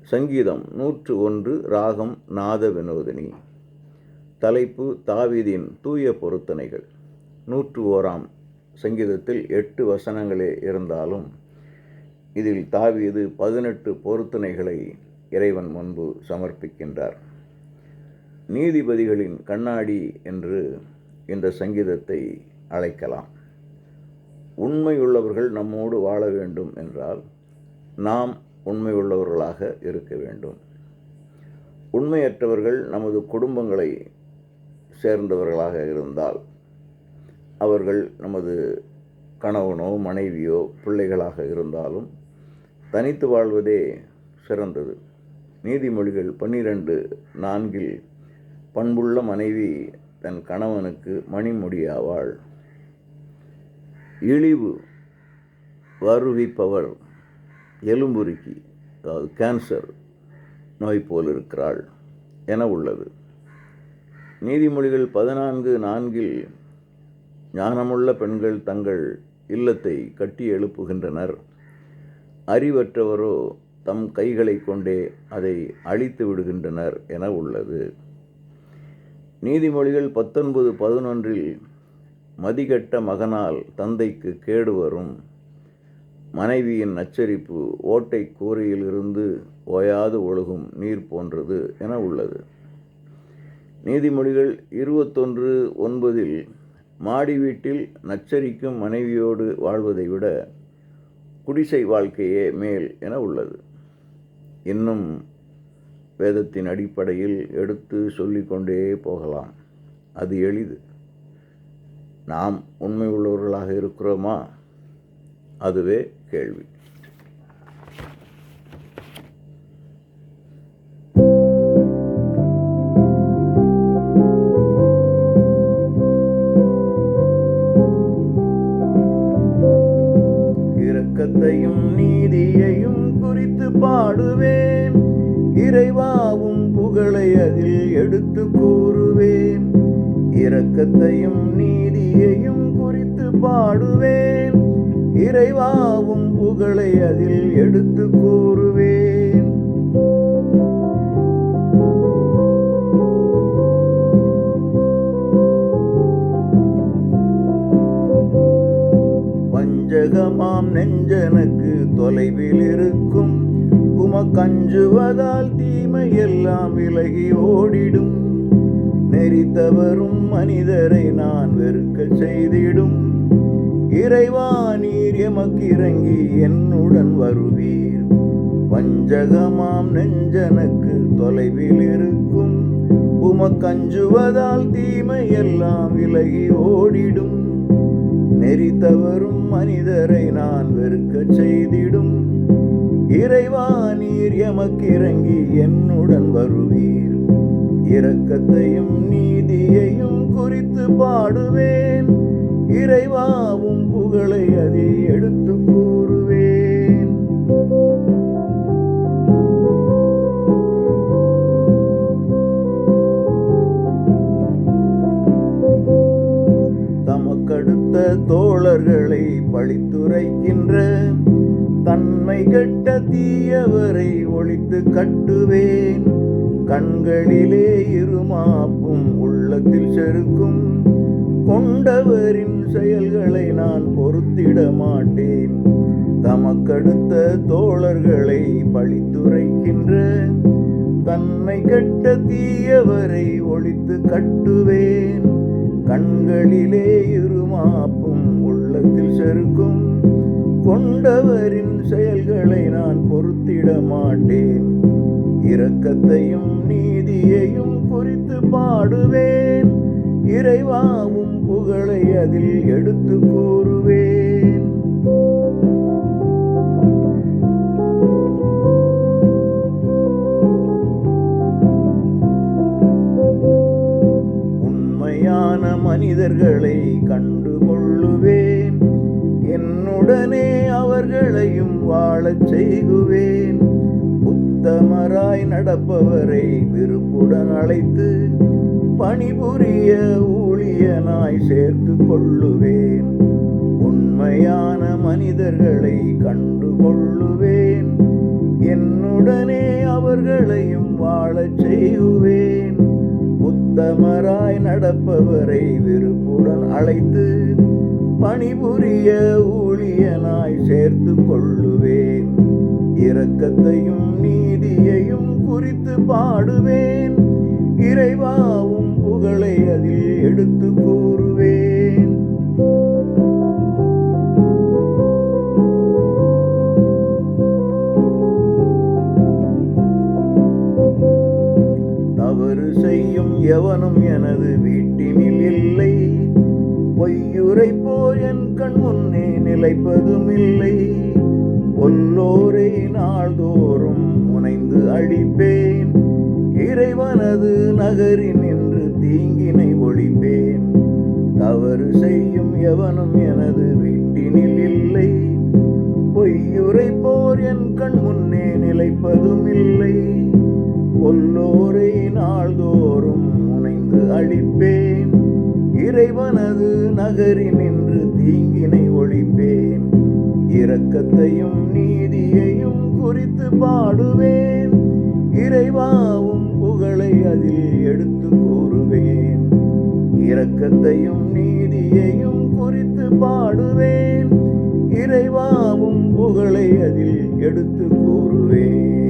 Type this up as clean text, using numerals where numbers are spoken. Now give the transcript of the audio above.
சங்கீதம் 101 ராகம் நாத வினோதினி. தலைப்பு தாவீதின் தூய பொருத்தனைகள். 101ஆம் சங்கீதத்தில் 8 வசனங்களே இருந்தாலும் இதில் தாவீது 18 பொருத்தனைகளை இறைவன் முன்பு சமர்ப்பிக்கின்றார். நீதிபதிகளின் கண்ணாடி என்று இந்த சங்கீதத்தை அழைக்கலாம். உண்மையுள்ளவர்கள் நம்மோடு வாழ வேண்டும் என்றால் நாம் உண்மையுள்ளவர்களாக இருக்க வேண்டும். உண்மையற்றவர்கள் நமது குடும்பங்களை சேர்ந்தவர்களாக இருந்தால் அவர்கள் நமது கணவனோ மனைவியோ பிள்ளைகளாக இருந்தாலும் தனித்து வாழ்வதே சிறந்தது. நீதிமொழிகள் 12:4 பண்புள்ள மனைவி தன் கணவனுக்கு மணிமுடியாவாள். இழிவு வருவிப்பவர் எலும்புருக்கி, அதாவது கேன்சர் நோய் போல் இருக்கிறாள் என உள்ளது. நீதிமொழிகள் 14:4 ஞானமுள்ள பெண்கள் தங்கள் இல்லத்தை கட்டி எழுப்புகின்றனர், அறிவற்றவரோ தம் கைகளை கொண்டே அதை அழித்து விடுகின்றனர் என உள்ளது. நீதிமொழிகள் 19:11 மதிகெட்ட மகனால் தந்தைக்கு கேடு வரும், மனைவியின் நச்சரிப்பு ஓட்டை கூரையிலிருந்து ஓயாது ஒழுகும் நீர் போன்றது என உள்ளது. நீதிமொழிகள் 21:9 மாடி வீட்டில் நச்சரிக்கும் மனைவியோடு வாழ்வதை விட குடிசை வாழ்க்கையே மேல் என உள்ளது. இன்னும் வேதத்தின் அடிப்படையில் எடுத்து சொல்லிக்கொண்டே போகலாம். அது எளிது. நாம் உண்மை உள்ளவர்களாக இருக்கிறோமா? அதுவே கேள்வி. இரக்கத்தையும் நீதியையும் குறித்து பாடுவேன், இறைவாவும் புகழை அதில் எடுத்து கூறுவேன். இரக்கத்தையும் நீதியையும் குறித்து பாடுவேன், இறைவாவும் புகழை அதில் எடுத்து கூறுவேன். வஞ்சகமாம் நெஞ்சனுக்கு தொலைவில் இருக்கும், உமக்கஞ்சுவதால் தீமை எல்லாம் விலகி ஓடிடும். நெறித்தவரும் மனிதரை நான் வெறுக்க செய்திடும், இறைவா நீர் எமக்கு இறங்கி என்னுடன் வருவீர். வஞ்சகமாம் நெஞ்சனுக்கு தொலைவில் இருக்கும், உமக்கஞ்சுவதால் தீமை எல்லாம் விலகி ஓடிடும். நெறித்தவரும் மனிதரை நான் வெறுக்க செய்திடும், இறைவா நீர் எமக்கு இறங்கி என்னுடன் வருவீர். இரக்கத்தையும் நீதியையும் குறித்து பாடுவேன், இறைவாவும் புகழை அதை எடுத்து கூறுவேன். தமக்கடுத்த தோழர்களை பழித்துரைக்கின்ற தன்மை கெட்ட தீயவரை ஒழித்து கட்டுவேன். கண்களிலே இருமாப்பும் உள்ளத்தில் செருக்கும் கொண்டவரின் செயல்களை நான் பொறுத்திட மாட்டேன். தமக்கடுத்த தோழர்களை பழித்துரைக்கின்ற தன்மை கெட்ட தீயவரை ஒழித்து கட்டுவேன். கண்களிலே இருமாப்பும் உள்ளத்தில் செருக்கும் கொண்டவரின் செயல்களை நான் பொறுத்திட மாட்டேன். இரக்கத்தையும் நீதியையும் குறித்து பாடுவேன், இறைவாவும் புகழை அதில் எடுத்து கூறுவேன். உண்மையான மனிதர்களை கண்டுகொள்ளுவேன், என்னுடனே அவர்களையும் வாழச் செய்குவேன். உத்தமராய் நடப்பவரை விருப்புடன் அழைத்து பணிபுரிய ஊழியனாய் சேர்த்து கொள்ளுவேன். உண்மையான மனிதர்களை கண்டுகொள்ளுவேன், என்னுடனே அவர்களையும் வாழச் செய்வேன். உத்தமராய் நடப்பவரை விருப்புடன் அழைத்து பணிபுரிய ஊழியனாய் சேர்த்து கொள்ளுவேன். இரக்கத்தையும் நீதியையும் குறித்து பாடுவேன். இறைவாவும் புகழை அதில் எடுத்து கூறுவேன். தவறு செய்யும் எவனும் எனது வீட்டினில் இல்லை. பொய்யுரைப்போர் என் கண் முன்னே நிலைப்பதும் இல்லை. ஒல்லோரை நாள்தோறும் முனைந்து அழிப்பேன். இறைவனது நகரில் நின்று தீங்கினை ஒழிப்பேன். தவறு செய்யும் எவனும் எனது வீட்டினில் இல்லை. பொய்யுரைப்போர் என் கண் முன்னே நிலைப்பதும் இல்லை. ஒல்லோரை நாள்தோறும் முனைந்து அழிப்பேன். இறைவனது நகரில் நின்று தீங்கினை ஒழிப்பேன். இரக்கத்தையும் நீதியையும் குறித்து பாடுவேன். இறைவாவும் புகழை அதில் எடுத்து கூறுவேன். இரக்கத்தையும் நீதியையும் குறித்து பாடுவேன். இறைவாவும் புகழை அதில் எடுத்து கூறுவேன்.